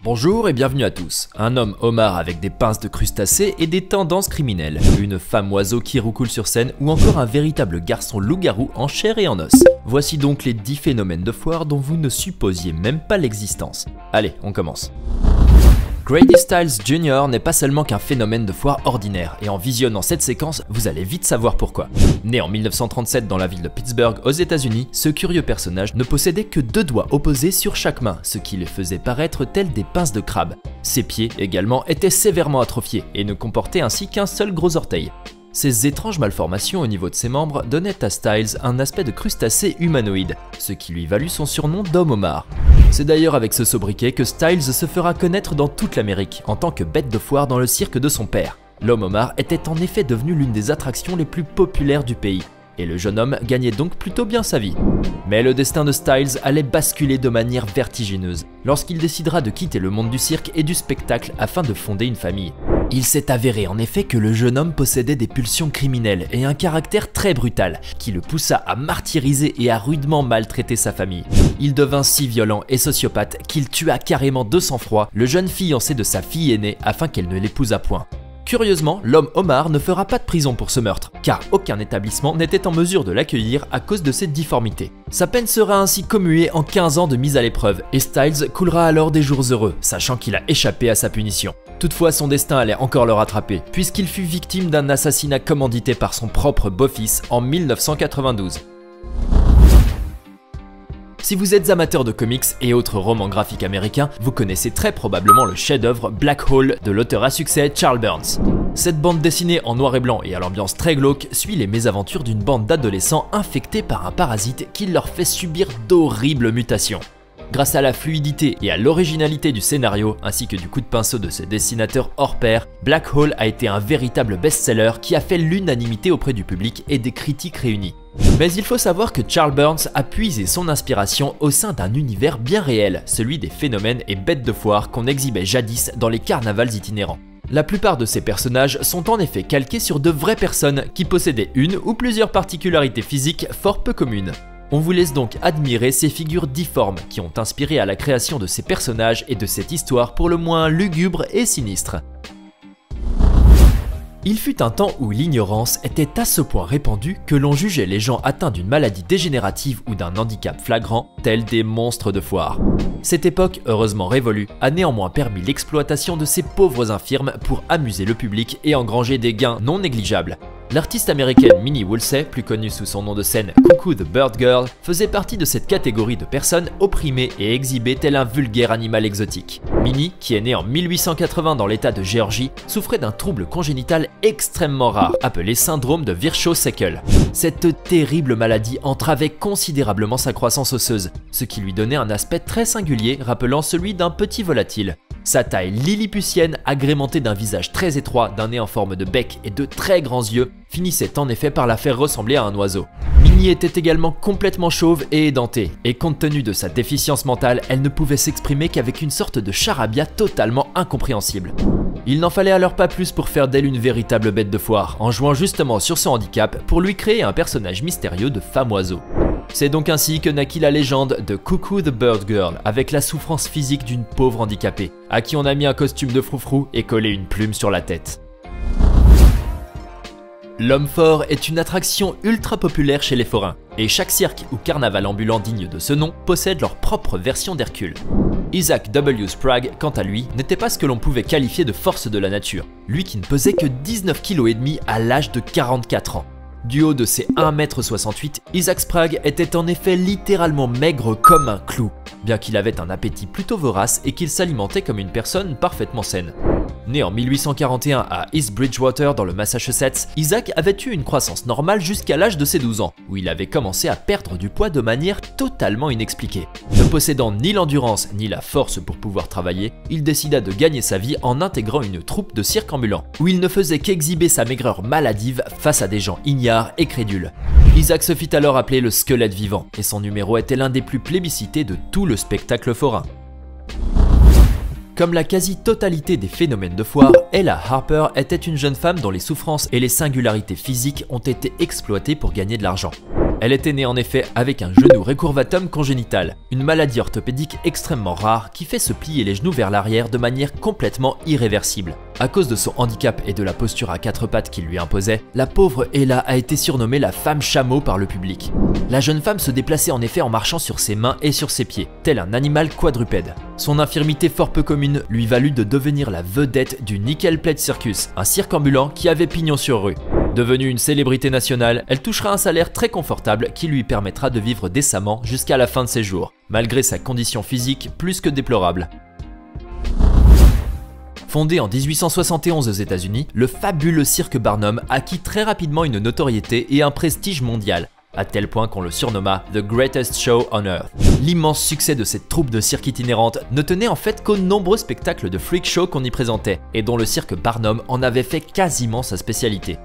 Bonjour et bienvenue à tous. Un homme homard avec des pinces de crustacés et des tendances criminelles, une femme oiseau qui roucoule sur scène ou encore un véritable garçon loup-garou en chair et en os. Voici donc les 10 phénomènes de foire dont vous ne supposiez même pas l'existence. Allez, on commence. Grady Stiles Jr. n'est pas seulement qu'un phénomène de foire ordinaire, et en visionnant cette séquence, vous allez vite savoir pourquoi. Né en 1937 dans la ville de Pittsburgh aux États-Unis, ce curieux personnage ne possédait que 2 doigts opposés sur chaque main, ce qui les faisait paraître tels des pinces de crabe. Ses pieds également étaient sévèrement atrophiés et ne comportaient ainsi qu'un seul gros orteil. Ces étranges malformations au niveau de ses membres donnaient à Stiles un aspect de crustacé humanoïde, ce qui lui valut son surnom d'homme homard. C'est d'ailleurs avec ce sobriquet que Stiles se fera connaître dans toute l'Amérique, en tant que bête de foire dans le cirque de son père. L'homme homard était en effet devenu l'une des attractions les plus populaires du pays, et le jeune homme gagnait donc plutôt bien sa vie. Mais le destin de Stiles allait basculer de manière vertigineuse, lorsqu'il décidera de quitter le monde du cirque et du spectacle afin de fonder une famille. Il s'est avéré en effet que le jeune homme possédait des pulsions criminelles et un caractère très brutal, qui le poussa à martyriser et à rudement maltraiter sa famille. Il devint si violent et sociopathe qu'il tua carrément de sang-froid le jeune fiancé de sa fille aînée afin qu'elle ne l'épousât point. Curieusement, l'homme homard ne fera pas de prison pour ce meurtre, car aucun établissement n'était en mesure de l'accueillir à cause de ses difformités. Sa peine sera ainsi commuée en 15 ans de mise à l'épreuve, et Stiles coulera alors des jours heureux, sachant qu'il a échappé à sa punition. Toutefois, son destin allait encore le rattraper, puisqu'il fut victime d'un assassinat commandité par son propre beau-fils en 1992. Si vous êtes amateur de comics et autres romans graphiques américains, vous connaissez très probablement le chef-d'œuvre Black Hole de l'auteur à succès Charles Burns. Cette bande dessinée en noir et blanc et à l'ambiance très glauque suit les mésaventures d'une bande d'adolescents infectés par un parasite qui leur fait subir d'horribles mutations. Grâce à la fluidité et à l'originalité du scénario, ainsi que du coup de pinceau de ses dessinateurs hors pair, Black Hole a été un véritable best-seller qui a fait l'unanimité auprès du public et des critiques réunis. Mais il faut savoir que Charles Burns a puisé son inspiration au sein d'un univers bien réel, celui des phénomènes et bêtes de foire qu'on exhibait jadis dans les carnavals itinérants. La plupart de ces personnages sont en effet calqués sur de vraies personnes qui possédaient une ou plusieurs particularités physiques fort peu communes. On vous laisse donc admirer ces figures difformes qui ont inspiré à la création de ces personnages et de cette histoire pour le moins lugubre et sinistre. Il fut un temps où l'ignorance était à ce point répandue que l'on jugeait les gens atteints d'une maladie dégénérative ou d'un handicap flagrant tels des monstres de foire. Cette époque, heureusement révolue, a néanmoins permis l'exploitation de ces pauvres infirmes pour amuser le public et engranger des gains non négligeables. L'artiste américaine Minnie Woolsey, plus connue sous son nom de scène Cuckoo the Bird Girl, faisait partie de cette catégorie de personnes opprimées et exhibées tel un vulgaire animal exotique. Minnie, qui est née en 1880 dans l'état de Géorgie, souffrait d'un trouble congénital extrêmement rare, appelé syndrome de Virchow-Seckel. Cette terrible maladie entravait considérablement sa croissance osseuse, ce qui lui donnait un aspect très singulier rappelant celui d'un petit volatile. Sa taille lilliputienne, agrémentée d'un visage très étroit, d'un nez en forme de bec et de très grands yeux, finissait en effet par la faire ressembler à un oiseau. Minnie était également complètement chauve et édentée, et compte tenu de sa déficience mentale, elle ne pouvait s'exprimer qu'avec une sorte de charabia totalement incompréhensible. Il n'en fallait alors pas plus pour faire d'elle une véritable bête de foire, en jouant justement sur son handicap pour lui créer un personnage mystérieux de femme oiseau. C'est donc ainsi que naquit la légende de Cuckoo the Bird Girl, avec la souffrance physique d'une pauvre handicapée, à qui on a mis un costume de froufrou et collé une plume sur la tête. L'homme fort est une attraction ultra populaire chez les forains, et chaque cirque ou carnaval ambulant digne de ce nom possède leur propre version d'Hercule. Isaac W. Sprague, quant à lui, n'était pas ce que l'on pouvait qualifier de force de la nature, lui qui ne pesait que 19,5 kg à l'âge de 44 ans. Du haut de ses 1,68 m, Isaac Sprague était en effet littéralement maigre comme un clou, bien qu'il avait un appétit plutôt vorace et qu'il s'alimentait comme une personne parfaitement saine. Né en 1841 à East Bridgewater dans le Massachusetts, Isaac avait eu une croissance normale jusqu'à l'âge de ses 12 ans, où il avait commencé à perdre du poids de manière totalement inexpliquée. Ne possédant ni l'endurance ni la force pour pouvoir travailler, il décida de gagner sa vie en intégrant une troupe de cirque ambulant, où il ne faisait qu'exhiber sa maigreur maladive face à des gens ignares et crédules. Isaac se fit alors appeler le squelette vivant, et son numéro était l'un des plus plébiscités de tout le spectacle forain. Comme la quasi-totalité des phénomènes de foire, Ella Harper était une jeune femme dont les souffrances et les singularités physiques ont été exploitées pour gagner de l'argent. Elle était née en effet avec un genou récurvatum congénital, une maladie orthopédique extrêmement rare qui fait se plier les genoux vers l'arrière de manière complètement irréversible. À cause de son handicap et de la posture à quatre pattes qu'il lui imposait, la pauvre Ella a été surnommée la femme chameau par le public. La jeune femme se déplaçait en effet en marchant sur ses mains et sur ses pieds, tel un animal quadrupède. Son infirmité fort peu commune lui valut de devenir la vedette du Nickel Plate Circus, un cirque ambulant qui avait pignon sur rue. Devenue une célébrité nationale, elle touchera un salaire très confortable qui lui permettra de vivre décemment jusqu'à la fin de ses jours, malgré sa condition physique plus que déplorable. Fondé en 1871 aux États-Unis, le fabuleux cirque Barnum acquit très rapidement une notoriété et un prestige mondial, à tel point qu'on le surnomma The Greatest Show on Earth. L'immense succès de cette troupe de cirque itinérante ne tenait en fait qu'aux nombreux spectacles de freak show qu'on y présentait, et dont le cirque Barnum en avait fait quasiment sa spécialité.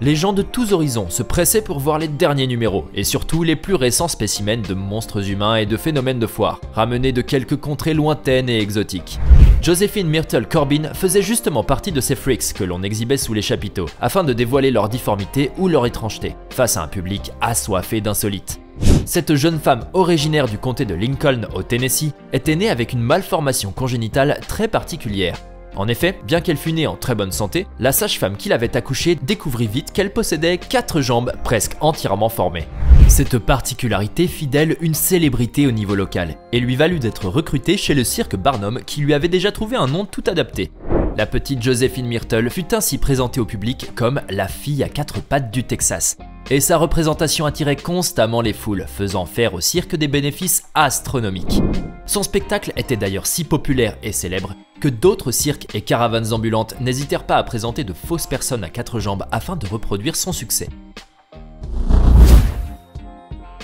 Les gens de tous horizons se pressaient pour voir les derniers numéros, et surtout les plus récents spécimens de monstres humains et de phénomènes de foire, ramenés de quelques contrées lointaines et exotiques. Josephine Myrtle Corbin faisait justement partie de ces freaks que l'on exhibait sous les chapiteaux, afin de dévoiler leur difformité ou leur étrangeté, face à un public assoiffé d'insolites. Cette jeune femme originaire du comté de Lincoln au Tennessee était née avec une malformation congénitale très particulière. En effet, bien qu'elle fût née en très bonne santé, la sage-femme qui l'avait accouchée découvrit vite qu'elle possédait 4 jambes presque entièrement formées. Cette particularité fit d'elle une célébrité au niveau local et lui valut d'être recrutée chez le cirque Barnum qui lui avait déjà trouvé un nom tout adapté. La petite Josephine Myrtle fut ainsi présentée au public comme la fille à 4 pattes du Texas. Et sa représentation attirait constamment les foules, faisant faire au cirque des bénéfices astronomiques. Son spectacle était d'ailleurs si populaire et célèbre que d'autres cirques et caravanes ambulantes n'hésitèrent pas à présenter de fausses personnes à 4 jambes afin de reproduire son succès.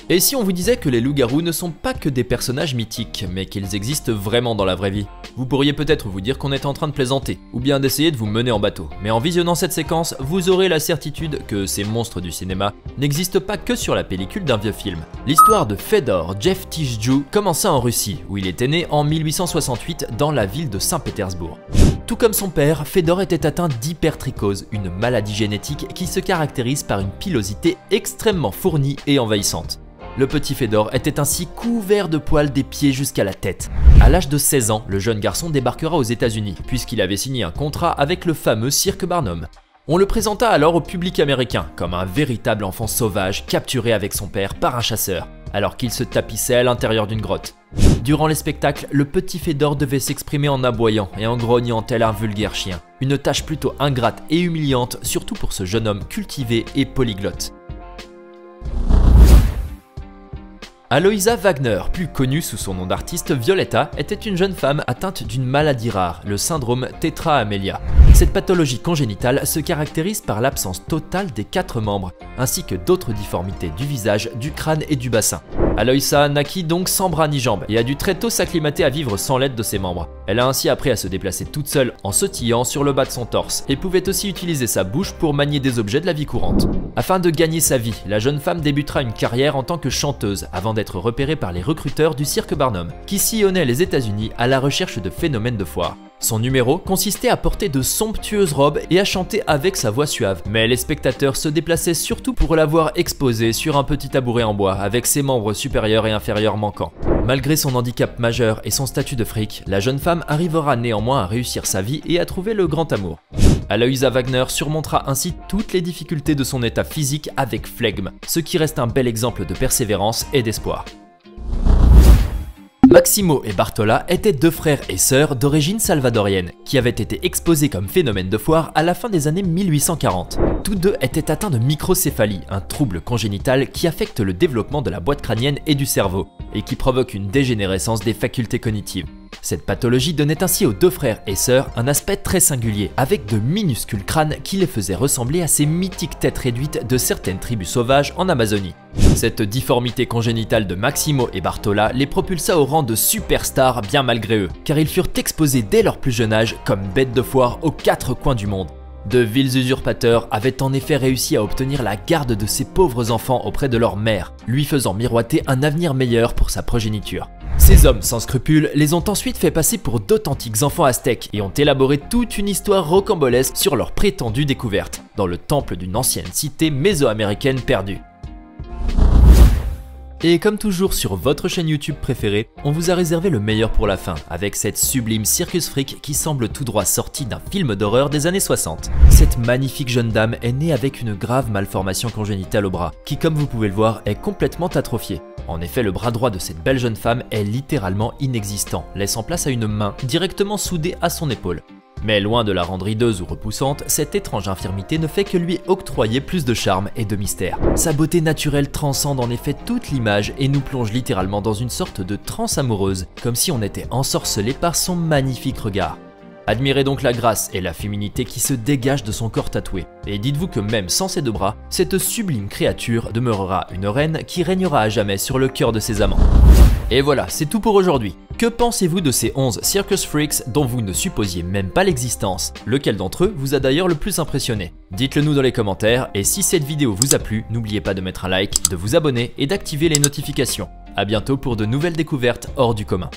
Et si on vous disait que les loups-garous ne sont pas que des personnages mythiques, mais qu'ils existent vraiment dans la vraie vie? Vous pourriez peut-être vous dire qu'on est en train de plaisanter, ou bien d'essayer de vous mener en bateau. Mais en visionnant cette séquence, vous aurez la certitude que ces monstres du cinéma n'existent pas que sur la pellicule d'un vieux film. L'histoire de Fedor Jevtchitchou commença en Russie, où il était né en 1868 dans la ville de Saint-Pétersbourg. Tout comme son père, Fedor était atteint d'hypertrichose, une maladie génétique qui se caractérise par une pilosité extrêmement fournie et envahissante. Le petit Fedor était ainsi couvert de poils des pieds jusqu'à la tête. À l'âge de 16 ans, le jeune garçon débarquera aux États-Unis, puisqu'il avait signé un contrat avec le fameux cirque Barnum. On le présenta alors au public américain comme un véritable enfant sauvage capturé avec son père par un chasseur, alors qu'il se tapissait à l'intérieur d'une grotte. Durant les spectacles, le petit Fedor devait s'exprimer en aboyant et en grognant tel un vulgaire chien. Une tâche plutôt ingrate et humiliante, surtout pour ce jeune homme cultivé et polyglotte. Aloïsa Wagner, plus connue sous son nom d'artiste Violetta, était une jeune femme atteinte d'une maladie rare, le syndrome Tetra-Amelia. Cette pathologie congénitale se caractérise par l'absence totale des 4 membres, ainsi que d'autres difformités du visage, du crâne et du bassin. Aloïsa naquit donc sans bras ni jambes et a dû très tôt s'acclimater à vivre sans l'aide de ses membres. Elle a ainsi appris à se déplacer toute seule en sautillant sur le bas de son torse et pouvait aussi utiliser sa bouche pour manier des objets de la vie courante. Afin de gagner sa vie, la jeune femme débutera une carrière en tant que chanteuse avant d'être repérée par les recruteurs du cirque Barnum, qui sillonnaient les États-Unis à la recherche de phénomènes de foire. Son numéro consistait à porter de somptueuses robes et à chanter avec sa voix suave, mais les spectateurs se déplaçaient surtout pour la voir exposée sur un petit tabouret en bois avec ses membres supérieurs et inférieurs manquants. Malgré son handicap majeur et son statut de fric, la jeune femme arrivera néanmoins à réussir sa vie et à trouver le grand amour. Aloïsa Wagner surmontera ainsi toutes les difficultés de son état physique avec flegme, ce qui reste un bel exemple de persévérance et d'espoir. Maximo et Bartola étaient 2 frères et sœurs d'origine salvadorienne, qui avaient été exposés comme phénomène de foire à la fin des années 1840. Tous 2 étaient atteints de microcéphalie, un trouble congénital qui affecte le développement de la boîte crânienne et du cerveau, et qui provoque une dégénérescence des facultés cognitives. Cette pathologie donnait ainsi aux 2 frères et sœurs un aspect très singulier, avec de minuscules crânes qui les faisaient ressembler à ces mythiques têtes réduites de certaines tribus sauvages en Amazonie. Cette difformité congénitale de Maximo et Bartola les propulsa au rang de superstars bien malgré eux, car ils furent exposés dès leur plus jeune âge comme bêtes de foire aux 4 coins du monde. De vils usurpateurs avaient en effet réussi à obtenir la garde de ces pauvres enfants auprès de leur mère, lui faisant miroiter un avenir meilleur pour sa progéniture. Ces hommes sans scrupules les ont ensuite fait passer pour d'authentiques enfants aztèques et ont élaboré toute une histoire rocambolesque sur leur prétendue découverte, dans le temple d'une ancienne cité mésoaméricaine perdue. Et comme toujours sur votre chaîne YouTube préférée, on vous a réservé le meilleur pour la fin, avec cette sublime Circus Freak qui semble tout droit sortie d'un film d'horreur des années 60. Cette magnifique jeune dame est née avec une grave malformation congénitale au bras, qui comme vous pouvez le voir est complètement atrophié. En effet, le bras droit de cette belle jeune femme est littéralement inexistant, laissant place à une main directement soudée à son épaule. Mais loin de la rendre hideuse ou repoussante, cette étrange infirmité ne fait que lui octroyer plus de charme et de mystère. Sa beauté naturelle transcende en effet toute l'image et nous plonge littéralement dans une sorte de transe amoureuse, comme si on était ensorcelé par son magnifique regard. Admirez donc la grâce et la féminité qui se dégagent de son corps tatoué. Et dites-vous que même sans ses deux bras, cette sublime créature demeurera une reine qui régnera à jamais sur le cœur de ses amants. Et voilà, c'est tout pour aujourd'hui. Que pensez-vous de ces 11 Circus Freaks dont vous ne supposiez même pas l'existence? Lequel d'entre eux vous a d'ailleurs le plus impressionné? Dites-le nous dans les commentaires, et si cette vidéo vous a plu, n'oubliez pas de mettre un like, de vous abonner et d'activer les notifications. A bientôt pour de nouvelles découvertes hors du commun.